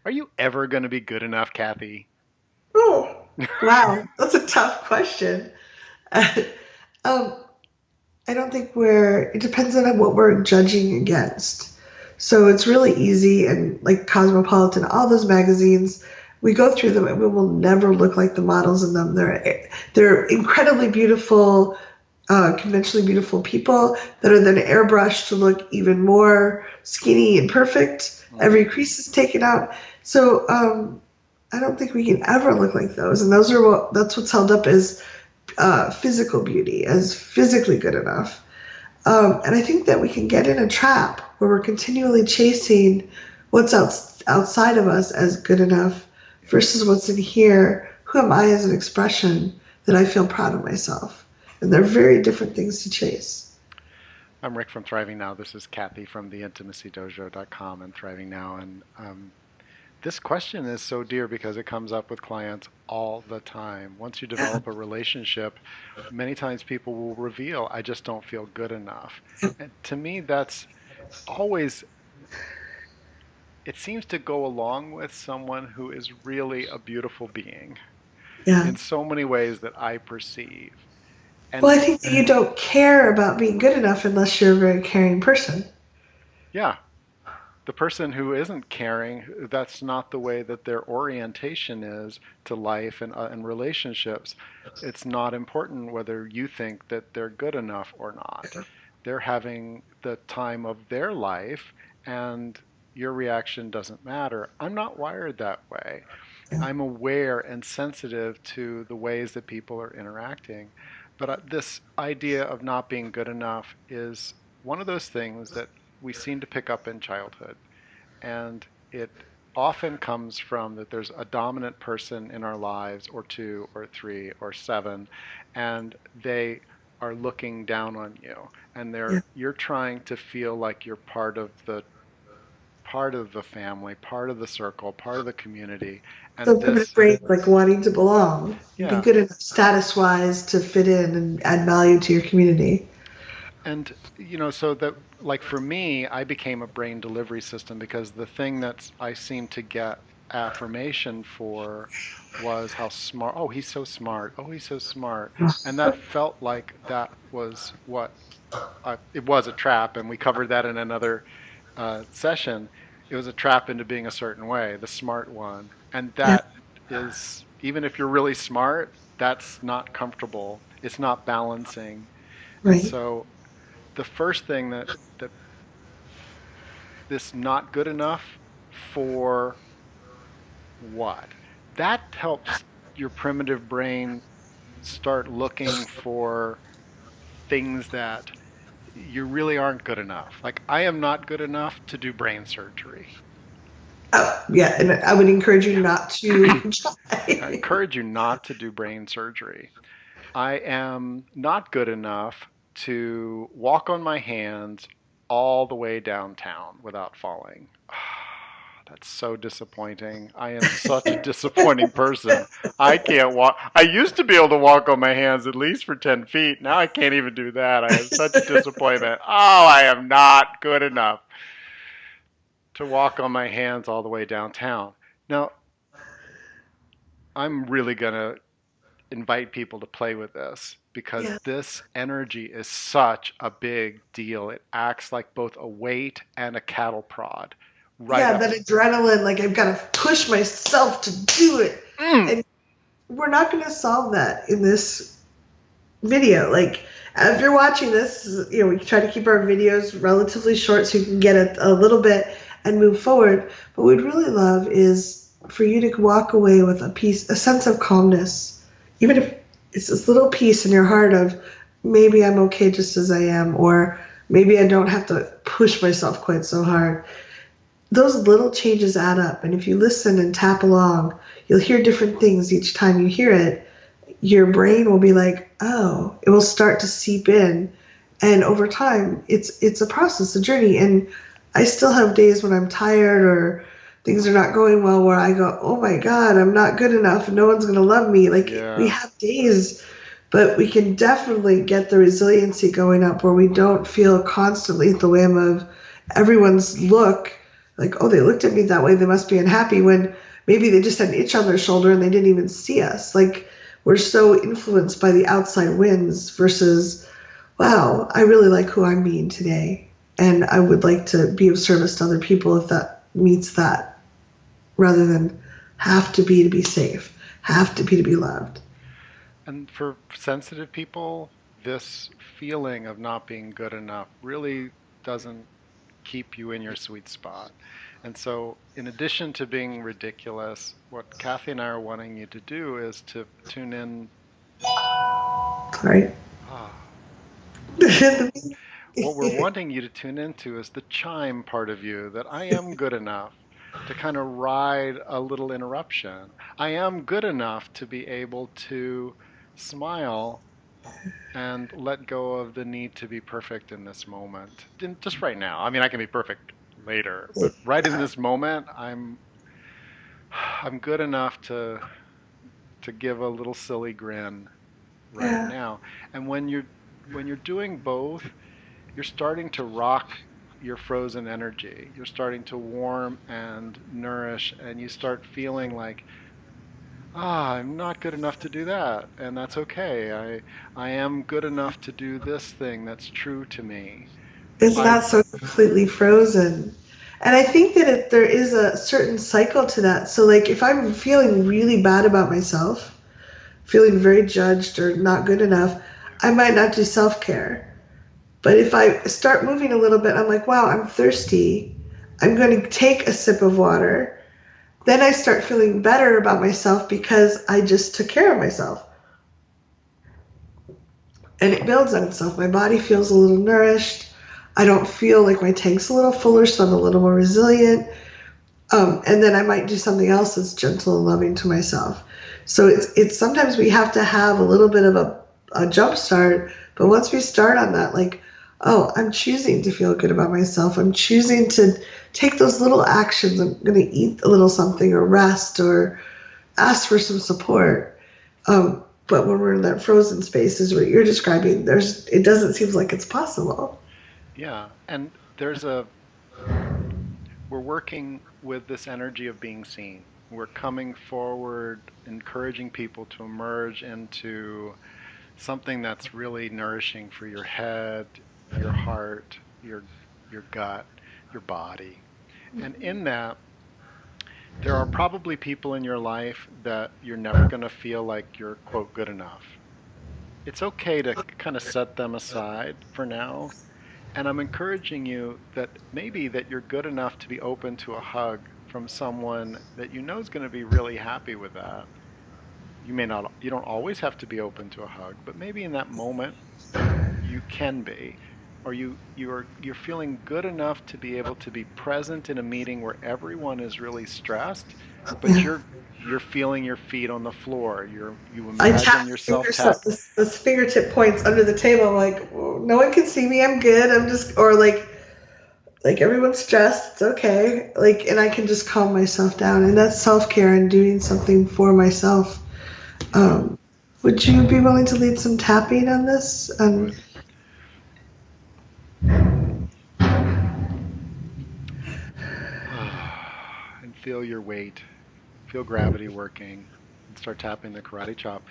Are you ever going to be good enough, Kathy? Oh, wow. That's a tough question. um, I don't think it depends on what we're judging against. So it's really easy, and like Cosmopolitan, all those magazines, we go through them and we will never look like the models in them. They're incredibly beautiful, conventionally beautiful people that are then airbrushed to look even more skinny and perfect. Every Hmm. crease is taken out. So I don't think we can ever look like those. And that's what's held up as physical beauty, as physically good enough. And I think that we can get in a trap where we're continually chasing what's outside of us as good enough versus what's in here. Who am I as an expression that I feel proud of myself? And they're very different things to chase. I'm Rick from Thriving Now. This is Kathy from theintimacydojo.com and Thriving Now. And this question is so dear because it comes up with clients all the time. Once you Yeah. develop a relationship, many times people will reveal, I just don't feel good enough. And to me, that's always, it seems to go along with someone who is really a beautiful being Yeah. in so many ways that I perceive. Well, And I think that you don't care about being good enough unless you're a very caring person. yeah, the person who isn't caring, that's not the way that their orientation is to life and relationships. It's not important whether you think that they're good enough or not. They're having the time of their life, and your reaction doesn't matter. I'm not wired that way. Yeah. I'm aware and sensitive to the ways that people are interacting. But this idea of not being good enough is one of those things that we seem to pick up in childhood. And it often comes from that there's a dominant person in our lives, or two, or three, or seven, and they are looking down on you. And Yeah. you're trying to feel like you're part of the family, part of the circle, part of the community. So And primitive this, brain, like wanting to belong, be yeah. good enough status wise to fit in and add value to your community. And so that, like, for me, I became a brain delivery system because the thing that I seemed to get affirmation for was how smart. Oh, he's so smart. Oh, he's so smart. And that felt like that was what it was, a trap. And we covered that in another session. It was a trap into being a certain way, the smart one. And Yeah. that is, even if you're really smart, that's not comfortable. It's not balancing. And Right. so the first thing that this not good enough for what? That helps your primitive brain start looking for things that you really aren't good enough. Like, I am not good enough to do brain surgery. Yeah, and I would encourage you Yeah. not to I try. encourage you not to do brain surgery. I am not good enough to walk on my hands all the way downtown without falling. That's so disappointing. I am such a disappointing person. I can't walk. I used to be able to walk on my hands at least for 10 feet. Now I can't even do that. I have such disappointment. Oh, I am not good enough to walk on my hands all the way downtown. Now, I'm really going to invite people to play with this because Yeah. this energy is such a big deal. It acts like both a weight and a cattle prod right Yeah, up. that adrenaline, like I've got to push myself to do it. Mm, And we're not going to solve that in this video. Like, if you're watching this, we try to keep our videos relatively short so you can get a little bit and move forward. But what we'd really love is for you to walk away with a sense of calmness, even if it's this little piece in your heart of maybe I'm okay just as I am, or maybe I don't have to push myself quite so hard. Those little changes add up, and if you listen and tap along, you'll hear different things each time you hear it. Your brain will be like, oh, it will start to seep in, and over time it's a process, a journey. And I still have days when I'm tired or things are not going well where I go, oh my god, I'm not good enough, no one's going to love me. Like, we yeah. have days, but we can definitely get the resiliency going up where we don't feel constantly at the whim of everyone's look Like, oh, they looked at me that way, they must be unhappy, when maybe they just had an itch on their shoulder and they didn't even see us. Like, we're so influenced by the outside winds versus, wow, I really like who I'm being today. And I would like to be of service to other people if that meets that, rather than have to be safe, have to be loved. And for sensitive people, this feeling of not being good enough really doesn't keep you in your sweet spot. And so, in addition to being ridiculous, what Kathy and I are wanting you to do is to tune in. Right? Ah, what we're wanting you to tune into is the chime part of you, that I am good enough to kind of ride a little interruption. I am good enough to be able to smile and let go of the need to be perfect in this moment. Just right now. I mean, I can be perfect later, but right in this moment, I'm good enough to give a little silly grin right Yeah. now. And when you're doing both, you're starting to rock your frozen energy. You're starting to warm and nourish, and you start feeling like, I'm not good enough to do that, and that's okay. I am good enough to do this thing that's true to me. It's I not so completely frozen. And I think that there is a certain cycle to that. So, like, if I'm feeling really bad about myself, feeling very judged or not good enough, I might not do self care. But if I start moving a little bit, I'm like, wow, I'm thirsty. I'm going to take a sip of water. Then I start feeling better about myself because I just took care of myself. And it builds on itself. My body feels a little nourished. I don't feel like my tank's a little fuller, so I'm a little more resilient. And then I might do something else that's gentle and loving to myself. So it's sometimes we have to have a little bit of a jump start, but once we start on that, like, oh, I'm choosing to feel good about myself. I'm choosing to take those little actions. I'm going to eat a little something or rest or ask for some support. But when we're in that frozen space, is what you're describing. It doesn't seem like it's possible. Yeah, and we're working with this energy of being seen. We're coming forward, encouraging people to emerge into something that's really nourishing for your head, your heart, your gut, your body. And in that, there are probably people in your life that you're never going to feel like you're, quote, good enough. It's okay to kind of set them aside for now. And I'm encouraging you that maybe that you're good enough to be open to a hug from someone that you know is going to be really happy with that. You don't always have to be open to a hug, but maybe in that moment you can be, or you're feeling good enough to be able to be present in a meeting where everyone is really stressed, but Yeah. you're feeling your feet on the floor. You I imagine tap yourself fingers, tap. this fingertip points under the table. I'm like, "Well, no one can see me. I'm good. I'm just, or like everyone's stressed. It's okay. Like, and I can just calm myself down. And that's self care and doing something for myself. Yeah, Um, would you be willing to lead some tapping on this? I would. And feel your weight, feel gravity working, and start tapping the karate chop.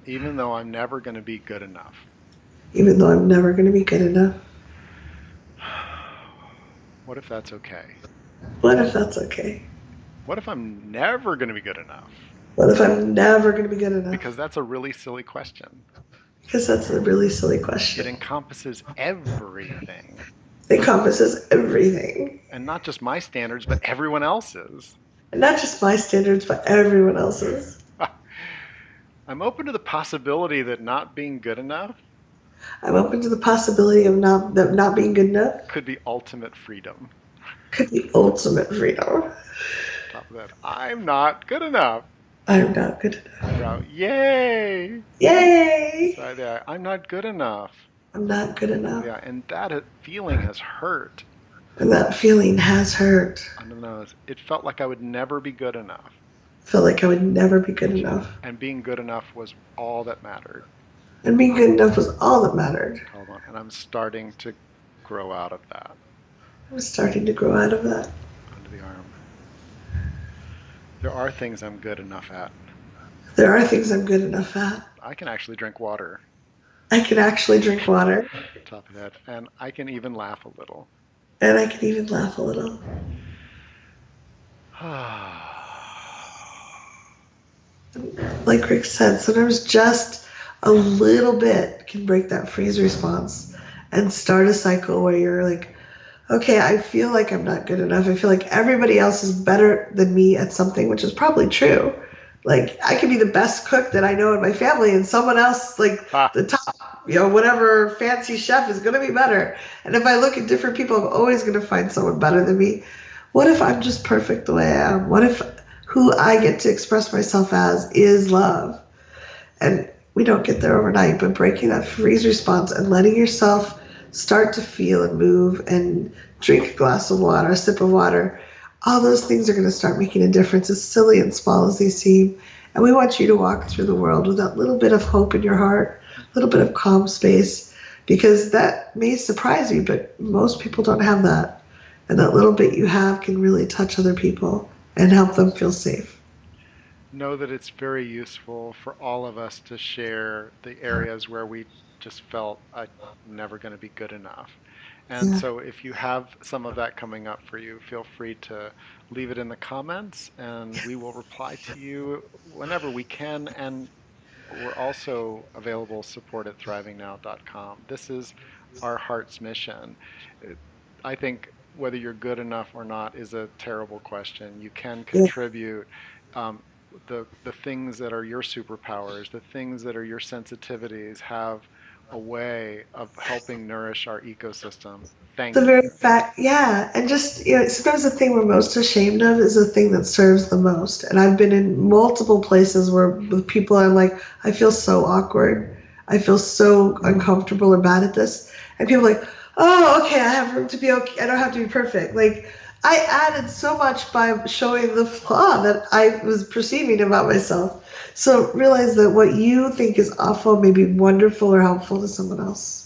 Even though I'm never going to be good enough. Even though I'm never going to be good enough. What if that's okay? What if that's okay? What if I'm never going to be good enough? What if I'm never going to be good enough? Because that's a really silly question. Because that's a really silly It question. encompasses everything, It encompasses everything. and not just my standards, but everyone else's. And not just my standards, but everyone else's. I'm open to the possibility that not being good enough I'm open to the possibility of not being good enough. could be ultimate freedom. Could be ultimate freedom. Top of that, I'm not good enough. I'm not good enough. Bro, yay! Yay! So yeah, I'm not good enough. I'm not good enough. Yeah, and that feeling has hurt. And that feeling has hurt. I don't know. It felt like I would never be good enough, I felt like I would never be good enough. and being good enough was all that mattered. And being good enough was all that mattered. Hold on, and I'm starting to grow out of that. I'm starting to grow out of that. the arm. There are things I'm good enough at. There are things I'm good enough at. I can actually drink water, I can actually drink water, top of that, and I can even laugh a little. and I can even laugh a little. Like Rick said, sometimes just a little bit can break that freeze response and start a cycle where you're like, okay, I feel like I'm not good enough. I feel like everybody else is better than me at something, which is probably true. Like, I could be the best cook that I know in my family, and someone else, like Ah, the top, whatever fancy chef, is going to be better. And if I look at different people, I'm always going to find someone better than me. What if I'm just perfect the way I am? What if who I get to express myself as is love? And we don't get there overnight, but breaking that freeze response and letting yourself start to feel and move and drink a glass of water, a sip of water, all those things are going to start making a difference, as silly and small as they seem. And we want you to walk through the world with that little bit of hope in your heart, a little bit of calm space, because that may surprise you, but most people don't have that. And that little bit you have can really touch other people and help them feel safe. know that it's very useful for all of us to share the areas where we just felt I'm never going to be good enough. And Yeah. so if you have some of that coming up for you, feel free to leave it in the comments and we will reply to you whenever we can. And we're also available support at thrivingnow.com. This is our heart's mission. I think whether you're good enough or not is a terrible question. You can Yeah. contribute. Um, the things that are your superpowers, the things that are your sensitivities, have a way of helping nourish our ecosystem. The Thank you. very fact, yeah, and just sometimes the thing we're most ashamed of is the thing that serves the most. And I've been in multiple places where with people I'm like, I feel so awkward, I feel so uncomfortable or bad at this, and people are like, oh, okay, I have room to be okay. I don't have to be perfect. Like I added so much by showing the flaw that I was perceiving about myself. So realize that what you think is awful may be wonderful or helpful to someone else.